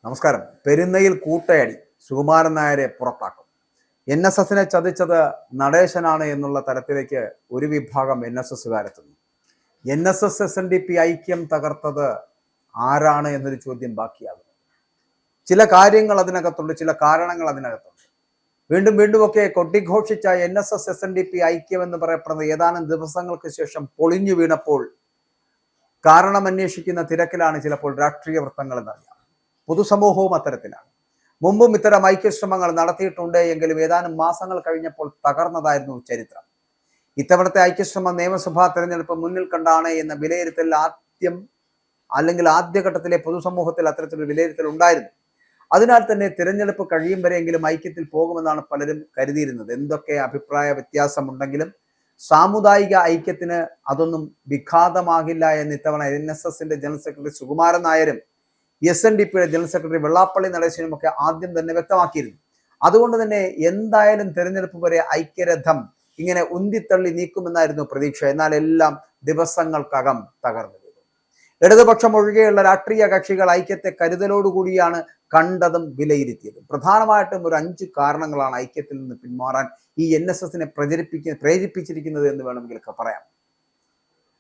നമസ്കാരം. പെരുന്നയിൽ കൂട്ടയടി, സുകുമാരൻ നായരെ പുറത്താക്കും. NSSനെ ചതിച്ചത് നടേശനാണ് എന്നുള്ള തരത്തിലേക്ക് ഒരു വിഭാഗം NSSകാരെത്തുന്നു. NSS SNDP ഐക്യം തകർത്തത് ആരാണ് എന്നൊരു ചോദ്യം ബാക്കിയാകുന്നു. ചില കാര്യങ്ങൾ അതിനകത്തുണ്ട്, ചില കാരണങ്ങൾ അതിനകത്തുണ്ട്. വീണ്ടുമൊക്കെ കൊട്ടിഘോഷിച്ച NSS SNDP ഐക്യം എന്ന് പറയപ്പെടുന്നത് ഏതാനും ദിവസങ്ങൾക്ക് ശേഷം പൊളിഞ്ഞു വീണപ്പോൾ കാരണം അന്വേഷിക്കുന്ന തിരക്കിലാണ് ചിലപ്പോൾ രാഷ്ട്രീയ വൃത്തങ്ങൾ എന്നറിയാം. പൊതുസമൂഹവും അത്തരത്തിലാണ്. മുമ്പും ഇത്തരം ഐക്യശ്രമങ്ങൾ നടത്തിയിട്ടുണ്ട് എങ്കിലും ഏതാനും മാസങ്ങൾ കഴിഞ്ഞപ്പോൾ തകർന്നതായിരുന്നു ചരിത്രം. ഇത്തവണത്തെ ഐക്യശ്രമം നിയമസഭാ തെരഞ്ഞെടുപ്പ് മുന്നിൽ കണ്ടാണ് എന്ന വിലയിരുത്തൽ ആദ്യഘട്ടത്തിലെ പൊതുസമൂഹത്തിൽ അത്തരത്തിലൊരു വിലയിരുത്തൽ ഉണ്ടായിരുന്നു. അതിനാൽ തന്നെ തിരഞ്ഞെടുപ്പ് കഴിയും വരെയെങ്കിലും ഐക്യത്തിൽ പോകുമെന്നാണ് പലരും കരുതിയിരുന്നത്. എന്തൊക്കെ അഭിപ്രായ വ്യത്യാസമുണ്ടെങ്കിലും സാമുദായിക ഐക്യത്തിന് അതൊന്നും വിഘാതമാകില്ല എന്ന് ഇത്തവണ NSSന്റെ ജനറൽ സെക്രട്ടറി സുകുമാരൻ നായരും SNDPയുടെ ജനറൽ സെക്രട്ടറി വെള്ളാപ്പള്ളി നടേശനും ഒക്കെ ആദ്യം തന്നെ വ്യക്തമാക്കിയിരുന്നു. അതുകൊണ്ട് തന്നെ എന്തായാലും തെരഞ്ഞെടുപ്പ് വരെ ഐക്യരഥം ഇങ്ങനെ ഉന്തിത്തള്ളി നീക്കുമെന്നായിരുന്നു പ്രതീക്ഷ. എന്നാൽ എല്ലാം ദിവസങ്ങൾക്കകം തകർന്നു. ഇടതുപക്ഷം ഒഴികെയുള്ള രാഷ്ട്രീയ കക്ഷികൾ ഐക്യത്തെ കരുതലോടുകൂടിയാണ് കണ്ടതും വിലയിരുത്തിയതും. പ്രധാനമായിട്ടും ഒരു 5 കാരണങ്ങളാണ് ഐക്യത്തിൽ നിന്ന് പിന്മാറാൻ ഈ NSSനെ പ്രേരിപ്പിച്ചിരിക്കുന്നത് എന്ന് വേണമെങ്കിൽ പറയാം.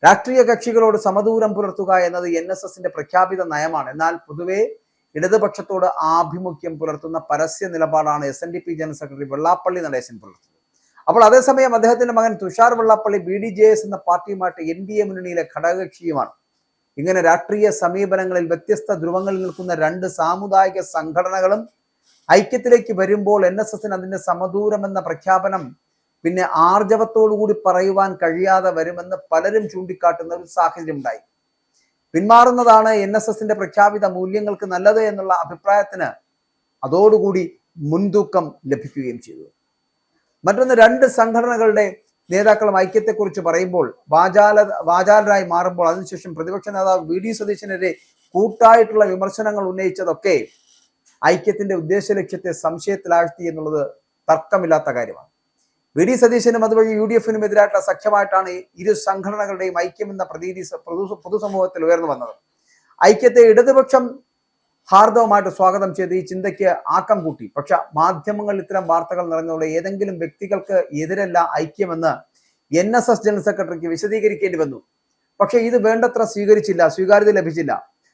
രാഷ്ട്രീയ കക്ഷികളോട് സമദൂരം പുലർത്തുക എന്നത് NSSന്റെ പ്രഖ്യാപിത നയമാണ്. എന്നാൽ പൊതുവെ ഇടതുപക്ഷത്തോട് ആഭിമുഖ്യം പുലർത്തുന്ന പരസ്യ നിലപാടാണ് SNDP general secretary Vellappally Natesan പുലർത്തുന്നത്. അപ്പോൾ അതേസമയം അദ്ദേഹത്തിന്റെ മകൻ തുഷാർ വെള്ളാപ്പള്ളി BDJS എന്ന പാർട്ടിയുമായിട്ട് NDA മുന്നണിയിലെ ഘടകകക്ഷിയുമാണ്. ഇങ്ങനെ രാഷ്ട്രീയ സമീപനങ്ങളിൽ വ്യത്യസ്ത ധ്രുവങ്ങളിൽ നിൽക്കുന്ന 2 സാമുദായിക സംഘടനകളും ഐക്യത്തിലേക്ക് വരുമ്പോൾ NSSന് അതിന്റെ സമദൂരമെന്ന പ്രഖ്യാപനം പിന്നെ ആർജവത്തോടുകൂടി പറയുവാൻ കഴിയാതെ വരുമെന്ന് പലരും ചൂണ്ടിക്കാട്ടുന്ന ഒരു സാഹചര്യം ഉണ്ടായി. പിന്മാറുന്നതാണ് NSSന്റെ പ്രഖ്യാപിത മൂല്യങ്ങൾക്ക് നല്ലത് എന്നുള്ള അഭിപ്രായത്തിന് അതോടുകൂടി മുൻതൂക്കം ലഭിക്കുകയും ചെയ്തു. മറ്റൊന്ന്, 2 സംഘടനകളുടെ നേതാക്കളും ഐക്യത്തെക്കുറിച്ച് പറയുമ്പോൾ വാചാലരായി മാറുമ്പോൾ അതിനുശേഷം പ്രതിപക്ഷ നേതാവ് VD സതീശനെതിരെ കൂട്ടായിട്ടുള്ള വിമർശനങ്ങൾ ഉന്നയിച്ചതൊക്കെ ഐക്യത്തിന്റെ ഉദ്ദേശ ലക്ഷ്യത്തെ സംശയത്തിലാഴ്ത്തി എന്നുള്ളത് തർക്കമില്ലാത്ത കാര്യമാണ്. VD സതീശനും അതുവഴി UDFനും എതിരായിട്ടുള്ള സഖ്യമായിട്ടാണ് ഇരു സംഘടനകളുടെയും ഐക്യം എന്ന പ്രതീതി പൊതുസമൂഹത്തിൽ ഉയർന്നു വന്നത്. ഐക്യത്തെ ഇടതുപക്ഷം ഹാർദവമായിട്ട് സ്വാഗതം ചെയ്ത് ഈ ചിന്തയ്ക്ക് ആക്കം കൂട്ടി. പക്ഷെ മാധ്യമങ്ങളിൽ ഇത്തരം വാർത്തകൾ നിറഞ്ഞതോടെ ഏതെങ്കിലും വ്യക്തികൾക്ക് എതിരല്ല ഐക്യമെന്ന് NSS ജനറൽ സെക്രട്ടറിക്ക് വിശദീകരിക്കേണ്ടി വന്നു. പക്ഷെ ഇത് വേണ്ടത്ര സ്വീകാര്യത ലഭിച്ചില്ല.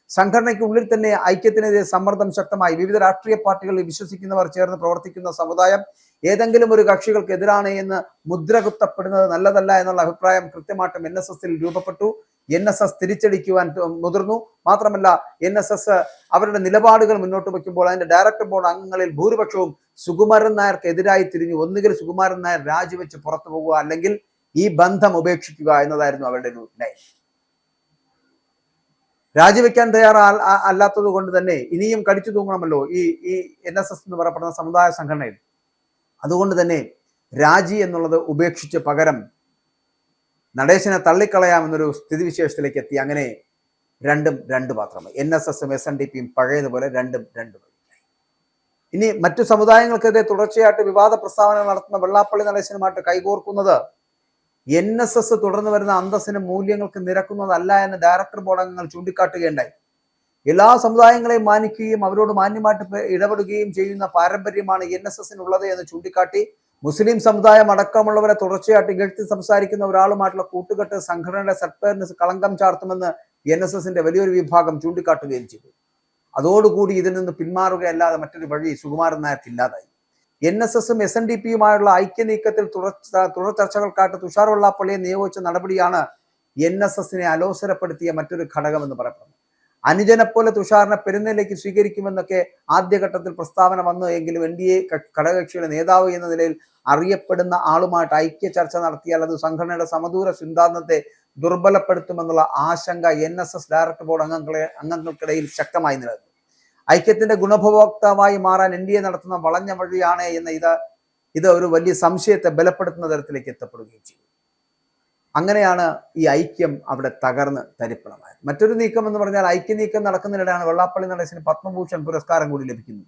സംഘടനയ്ക്കുള്ളിൽ തന്നെ ഐക്യത്തിനെതിരെ സമ്മർദ്ദം ശക്തമായി. വിവിധ രാഷ്ട്രീയ പാർട്ടികളിൽ വിശ്വസിക്കുന്നവർ ചേർന്ന് പ്രവർത്തിക്കുന്ന സമുദായം ഏതെങ്കിലും ഒരു കക്ഷികൾക്ക് എതിരാണ് എന്ന് മുദ്ര കുത്തപ്പെടുന്നത് നല്ലതല്ല എന്നുള്ള അഭിപ്രായം കൃത്യമായിട്ടും NSSൽ രൂപപ്പെട്ടു. NSS തിരിച്ചടിക്കുവാൻ മുതിർന്നു. മാത്രമല്ല NSS അവരുടെ നിലപാടുകൾ മുന്നോട്ട് വയ്ക്കുമ്പോൾ അതിന്റെ ഡയറക്ടർ ബോർഡ് അംഗങ്ങളിൽ ഭൂരിപക്ഷവും സുകുമാരൻ നായർക്ക് എതിരായി തിരിഞ്ഞു. ഒന്നുകിൽ സുകുമാരൻ നായർ രാജിവെച്ച് പുറത്തു പോകുക, അല്ലെങ്കിൽ ഈ ബന്ധം ഉപേക്ഷിക്കുക എന്നതായിരുന്നു അവരുടെ ഒരു നയം. രാജിവെക്കാൻ അല്ലാത്തത് കൊണ്ട് തന്നെ ഇനിയും കടിച്ചു തൂങ്ങണമല്ലോ ഈ NSS എന്ന് പറയപ്പെടുന്ന സമുദായ സംഘടനയിൽ. അതുകൊണ്ട് തന്നെ രാജി എന്നുള്ളത് ഉപേക്ഷിച്ച് പകരം നടേശനെ തള്ളിക്കളയാമെന്നൊരു സ്ഥിതിവിശേഷത്തിലേക്ക് എത്തി. അങ്ങനെ രണ്ടും 2 പാത്രമായി. NSSും SNDPയും പഴയതുപോലെ രണ്ടും 2 വഴിയായി. ഇനി മറ്റു സമുദായങ്ങൾക്കെതിരെ തുടർച്ചയായിട്ട് വിവാദ പ്രസ്താവന നടത്തുന്ന വെള്ളാപ്പള്ളി നടേശനുമായിട്ട് കൈകോർക്കുന്നത് NSS തുടർന്ന് വരുന്ന അന്തസ്സിനും മൂല്യങ്ങൾക്ക് നിരക്കുന്നതല്ല എന്ന് ഡയറക്ടർ ബോർഡ് അംഗങ്ങൾ ചൂണ്ടിക്കാട്ടുകയുണ്ടായി. എല്ലാ സമുദായങ്ങളെയും മാനിക്കുകയും അവരോട് മാന്യമായിട്ട് ഇടപെടുകയും ചെയ്യുന്ന പാരമ്പര്യമാണ് NSSനുള്ളത് എന്ന് ചൂണ്ടിക്കാട്ടി മുസ്ലിം സമുദായം അടക്കമുള്ളവരെ തുടർച്ചയായിട്ട് ഇകഴ്ത്തി സംസാരിക്കുന്ന ഒരാളുമായിട്ടുള്ള കൂട്ടുകെട്ട് സംഘടനയുടെ സത്പേരിന് കളങ്കം ചാർത്തുമെന്ന് NSSന്റെ വലിയൊരു വിഭാഗം ചൂണ്ടിക്കാട്ടുകയും ചെയ്തു. അതോടുകൂടി ഇതിൽ നിന്ന് പിന്മാറുകയല്ലാതെ മറ്റൊരു വഴി സുകുമാരൻ നായർക്കില്ലാതായി. NSSും SNDPയുമായുള്ള ഐക്യനീക്കത്തിൽ തുടർ ചർച്ചകൾക്കായിട്ട് തുഷാർ വെള്ളാപ്പള്ളിയെ നിയോഗിച്ച നടപടിയാണ് NSSനെ അലോസരപ്പെടുത്തിയ മറ്റൊരു ഘടകം എന്ന് പറയപ്പെടുന്നത്. അനുജനെപ്പോലെ തുഷാറിനെ പെരുന്നയിലേക്ക് സ്വീകരിക്കുമെന്നൊക്കെ ആദ്യഘട്ടത്തിൽ പ്രസ്താവന വന്നു എങ്കിലും NDA ഘടകകക്ഷിയുടെ നേതാവ് എന്ന നിലയിൽ അറിയപ്പെടുന്ന ആളുമായിട്ട് ഐക്യ ചർച്ച നടത്തിയാൽ അത് സംഘടനയുടെ സമദൂര സിദ്ധാന്തത്തെ ദുർബലപ്പെടുത്തുമെന്നുള്ള ആശങ്ക NSS ഡയറക്ടർ ബോർഡ് അംഗങ്ങൾക്കിടയിൽ ശക്തമായി നിലനിന്നു. ഐക്യത്തിന്റെ ഗുണഭോക്താവായി മാറാൻ NDA നടത്തുന്ന വളഞ്ഞ വഴിയാണ് എന്ന ഇത് ഒരു വലിയ സംശയത്തെ ബലപ്പെടുത്തുന്ന തരത്തിലേക്ക് എത്തപ്പെടുകയും ചെയ്തു. അങ്ങനെയാണ് ഈ ഐക്യം അവിടെ തകർന്ന് തരിപ്പണമായത്. മറ്റൊരു നീക്കം എന്ന് പറഞ്ഞാൽ ഐക്യനീക്കം നടക്കുന്നതിനിടെയാണ് വെള്ളാപ്പള്ളി നടേശന് പത്മഭൂഷൺ പുരസ്കാരം കൂടി ലഭിക്കുന്നത്.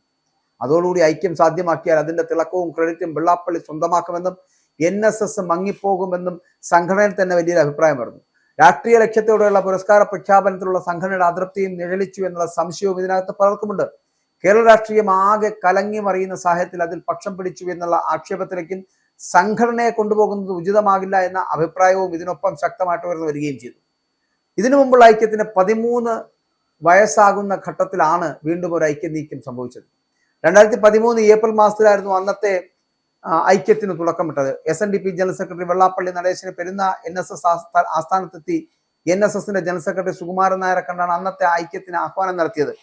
അതോടുകൂടി ഐക്യം സാധ്യമാക്കിയാൽ അതിന്റെ തിളക്കവും ക്രെഡിറ്റും വെള്ളാപ്പള്ളി സ്വന്തമാക്കുമെന്നും NSS മങ്ങിപ്പോകുമെന്നും സംഘടനയിൽ തന്നെ വലിയൊരു അഭിപ്രായം വരുന്നു. രാഷ്ട്രീയ ലക്ഷ്യത്തോടെയുള്ള പുരസ്കാര പ്രഖ്യാപനത്തിലുള്ള സംഘടനയുടെ അതൃപ്തിയും നിഴലിച്ചു എന്നുള്ള സംശയവും ഇതിനകത്ത് പലർക്കുമുണ്ട്. കേരള രാഷ്ട്രീയം ആകെ കലങ്ങി മറിയുന്ന സാഹചര്യത്തിൽ അതിൽ പക്ഷം പിടിച്ചു എന്നുള്ള ആക്ഷേപത്തിലേക്കും സംഘടനയെ കൊണ്ടുപോകുന്നത് ഉചിതമാകില്ല എന്ന അഭിപ്രായവും ഇതിനൊപ്പം ശക്തമായിട്ട് വരികയും ചെയ്തു. ഇതിനു മുമ്പുള്ള ഐക്യത്തിന് 13 വയസ്സാകുന്ന ഘട്ടത്തിലാണ് വീണ്ടും ഒരു ഐക്യ നീക്കം സംഭവിച്ചത്. 2013 ഏപ്രിൽ മാസത്തിലായിരുന്നു അന്നത്തെ ഐക്യത്തിന് തുടക്കമിട്ടത്. SNDP ജനറൽ സെക്രട്ടറി വെള്ളാപ്പള്ളി നടേശന് പെരുന്ന NSS ആസ്ഥാനത്തെത്തി NSSന്റെ ജനറൽ സെക്രട്ടറി സുകുമാരൻ നായരെ കണ്ടാണ് അന്നത്തെ ഐക്യത്തിന് ആഹ്വാനം നടത്തിയത്.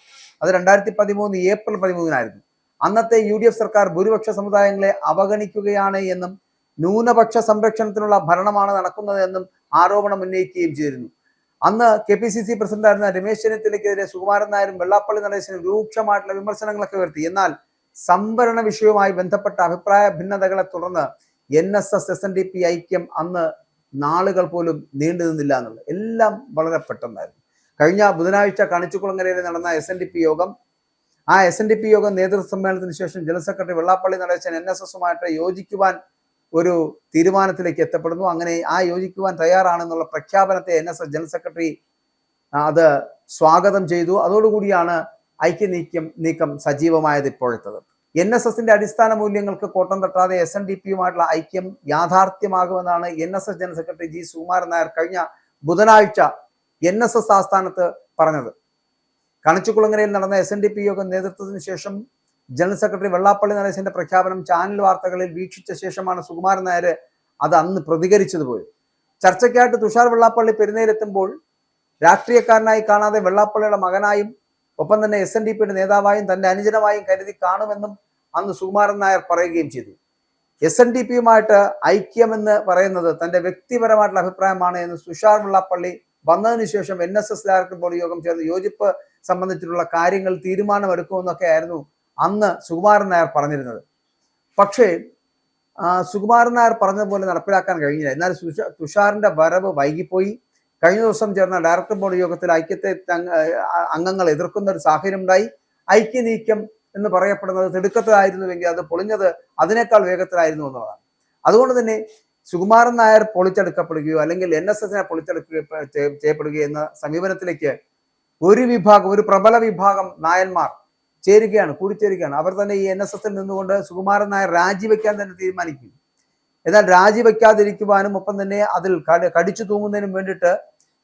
അത് 2013 ഏപ്രിൽ 13 അന്നത്തെ UDF സർക്കാർ ഭൂരിപക്ഷ സമുദായങ്ങളെ അവഗണിക്കുകയാണ് എന്നും ന്യൂനപക്ഷ സംരക്ഷണത്തിനുള്ള ഭരണമാണ് നടക്കുന്നത് എന്നും ആരോപണം ഉന്നയിക്കുകയും ചെയ്തിരുന്നു. അന്ന് KPCC പ്രസിഡന്റായിരുന്ന രമേശ് ചെന്നിത്തലയ്ക്കെതിരെ സുകുമാരൻ നായരും വെള്ളാപ്പള്ളി നടേശനും രൂക്ഷമായിട്ടുള്ള വിമർശനങ്ങളൊക്കെ ഉയർത്തി. എന്നാൽ സംവരണ വിഷയവുമായി ബന്ധപ്പെട്ട അഭിപ്രായ ഭിന്നതകളെ തുടർന്ന് NSS SNDP ഐക്യം അന്ന് നാളുകൾ പോലും നീണ്ടു നിന്നില്ല എന്നുള്ളത് എല്ലാം വളരെ പെട്ടെന്നായിരുന്നു. കഴിഞ്ഞ ബുധനാഴ്ച കണിച്ചുകുളങ്ങരയിൽ നടന്ന SNDP യോഗം, ആ SNDP യോഗം നേതൃത്വ സമ്മേളനത്തിന് ശേഷം ജനറൽ സെക്രട്ടറി വെള്ളാപ്പള്ളി നടേശൻ NSSുമായിട്ട് യോജിക്കുവാൻ ഒരു തീരുമാനത്തിലേക്ക് എത്തപ്പെടുന്നു. അങ്ങനെ ആ യോജിക്കുവാൻ തയ്യാറാണെന്നുള്ള പ്രഖ്യാപനത്തെ NSS ജനറൽ സെക്രട്ടറി അത് സ്വാഗതം ചെയ്തു. അതോടുകൂടിയാണ് ഐക്യ നീക്കം സജീവമായത് ഇപ്പോഴത്തത്. NSSന്റെ അടിസ്ഥാന മൂല്യങ്ങൾക്ക് കോട്ടം തട്ടാതെ SNDPയുമായിട്ടുള്ള ഐക്യം യാഥാർത്ഥ്യമാകുമെന്നാണ് NSS general secretary G Sukumaran Nair കഴിഞ്ഞ ബുധനാഴ്ച NSS ആസ്ഥാനത്ത് പറഞ്ഞത്. കണിച്ചുകുളങ്ങരയിൽ നടന്ന SNDP യോഗം നേതൃത്വത്തിന് ശേഷം ജനറൽ സെക്രട്ടറി വെള്ളാപ്പള്ളി നടേശന്റെ പ്രഖ്യാപനം ചാനൽ വാർത്തകളിൽ വീക്ഷിച്ച ശേഷമാണ് സുകുമാരൻ നായർ അത് അന്ന് പ്രതികരിച്ചത് പോലും. ചർച്ചയ്ക്കായിട്ട് തുഷാർ വെള്ളാപ്പള്ളി പെരുന്നയിലെത്തുമ്പോൾ രാഷ്ട്രീയക്കാരനായി കാണാതെ വെള്ളാപ്പള്ളിയുടെ മകനായും ഒപ്പം തന്നെ SNDPയുടെ നേതാവായും തന്റെ അനുജനമായും കരുതി കാണുമെന്നും അന്ന് സുകുമാരൻ നായർ പറയുകയും ചെയ്തു. SNDPയുമായിട്ട് ഐക്യമെന്ന് പറയുന്നത് തന്റെ വ്യക്തിപരമായിട്ടുള്ള അഭിപ്രായമാണ് എന്ന് തുഷാർ വെള്ളാപ്പള്ളി വന്നതിന് ശേഷം NSS ഡയറക്ടർ ബോർഡ് യോഗം ചേർന്ന് യോജിപ്പ് സംബന്ധിച്ചിട്ടുള്ള കാര്യങ്ങൾ തീരുമാനമെടുക്കുമെന്നൊക്കെ ആയിരുന്നു അന്ന് സുകുമാരൻ നായർ പറഞ്ഞിരുന്നത്. പക്ഷേ സുകുമാരൻ നായർ പറഞ്ഞതുപോലെ നടപ്പിലാക്കാൻ കഴിഞ്ഞില്ല. എന്നാൽ തുഷാറിന്റെ വരവ് വൈകിപ്പോയി. കഴിഞ്ഞ ദിവസം ചേർന്ന ഡയറക്ടർ ബോർഡ് യോഗത്തിൽ ഐക്യത്തെ അംഗങ്ങൾ എതിർക്കുന്ന ഒരു സാഹചര്യം ഉണ്ടായി. ഐക്യ നീക്കം എന്ന് പറയപ്പെടുന്നത് തിടുക്കത്തിലായിരുന്നുവെങ്കിൽ അത് പൊളിഞ്ഞത് അതിനേക്കാൾ വേഗത്തിലായിരുന്നു എന്നുള്ളതാണ്. അതുകൊണ്ട് തന്നെ സുകുമാരൻ നായർ പൊളിച്ചെടുക്കപ്പെടുകയോ അല്ലെങ്കിൽ NSSനെ ചെയ്യപ്പെടുകയോ എന്ന സമീപനത്തിലേക്ക് ഒരു പ്രബല വിഭാഗം നായന്മാർ കൂടിച്ചേരുകയാണ്. അവർ തന്നെ ഈ NSSൽ നിന്നുകൊണ്ട് സുകുമാരൻ നായർ രാജിവെക്കാൻ തന്നെ തീരുമാനിക്കും. എന്നാൽ രാജിവെക്കാതിരിക്കുവാനും ഒപ്പം തന്നെ അതിൽ കടിച്ചു തൂങ്ങുന്നതിനും വേണ്ടിയിട്ട്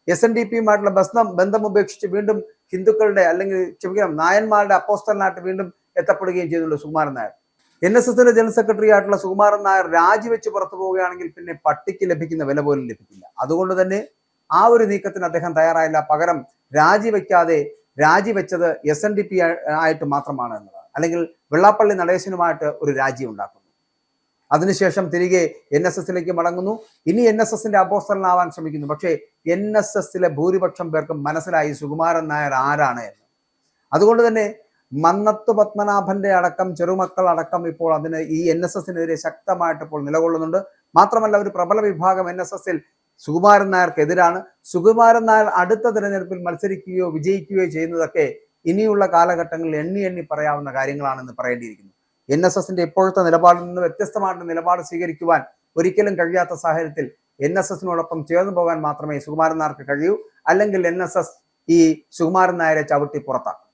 SNDPയുമായിട്ടുള്ള ബന്ധം ഉപേക്ഷിച്ച് വീണ്ടും ഹിന്ദുക്കളുടെ അല്ലെങ്കിൽ നായന്മാരുടെ അപ്പോസ്തലനായിട്ട് വീണ്ടും എത്തപ്പെടുകയും ചെയ്തിട്ടുണ്ട് സുകുമാരൻ നായർ. NSSന്റെ ജനറൽ സെക്രട്ടറി ആയിട്ടുള്ള സുകുമാരൻ നായർ രാജിവെച്ച് പുറത്തു പോവുകയാണെങ്കിൽ പിന്നെ പട്ടിക്ക് ലഭിക്കുന്ന വില പോലും ലഭിക്കില്ല. അതുകൊണ്ട് തന്നെ ആ ഒരു നീക്കത്തിന് അദ്ദേഹം തയ്യാറായില്ല. പകരം രാജിവെച്ചത് SNDP ആയിട്ട് മാത്രമാണ് എന്നതാണ്. അല്ലെങ്കിൽ വെള്ളാപ്പള്ളി നടേശനുമായിട്ട് ഒരു രാജി ഉണ്ടാക്കുന്നു. അതിനുശേഷം തിരികെ NSSലേക്ക് മടങ്ങുന്നു. ഇനി NSSന്റെ അപ്പോസ്തലനാവാൻ ശ്രമിക്കുന്നു. പക്ഷേ NSSലെ ഭൂരിപക്ഷം പേർക്കും മനസ്സിലായി സുകുമാരൻ നായർ ആരാണ് എന്ന്. അതുകൊണ്ട് തന്നെ മന്നത്ത് പത്മനാഭന്റെ അടക്കം ചെറുമക്കൾ അടക്കം ഇപ്പോൾ ഈ NSSനെതിരെ ശക്തമായിട്ട് ഇപ്പോൾ നിലകൊള്ളുന്നുണ്ട്. മാത്രമല്ല ഒരു പ്രബല വിഭാഗം NSSൽ സുകുമാരൻ നായർക്കെതിരാണ്. സുകുമാരൻ നായർ അടുത്ത തിരഞ്ഞെടുപ്പിൽ മത്സരിക്കുകയോ വിജയിക്കുകയോ ചെയ്യുന്നതൊക്കെ ഇനിയുള്ള കാലഘട്ടങ്ങളിൽ എണ്ണി പറയാവുന്ന കാര്യങ്ങളാണെന്ന് പറയേണ്ടിയിരിക്കുന്നു. NSSന്റെ ഇപ്പോഴത്തെ നിലപാടിൽ നിന്ന് വ്യത്യസ്തമായിട്ട് നിലപാട് സ്വീകരിക്കുവാൻ ഒരിക്കലും കഴിയാത്ത സാഹചര്യത്തിൽ NSSനോടൊപ്പം ചേർന്ന് പോകാൻ മാത്രമേ സുകുമാരൻ നായർക്ക് കഴിയൂ. അല്ലെങ്കിൽ NSS ഈ സുകുമാരൻ നായരെ ചവിട്ടി പുറത്താക്കും.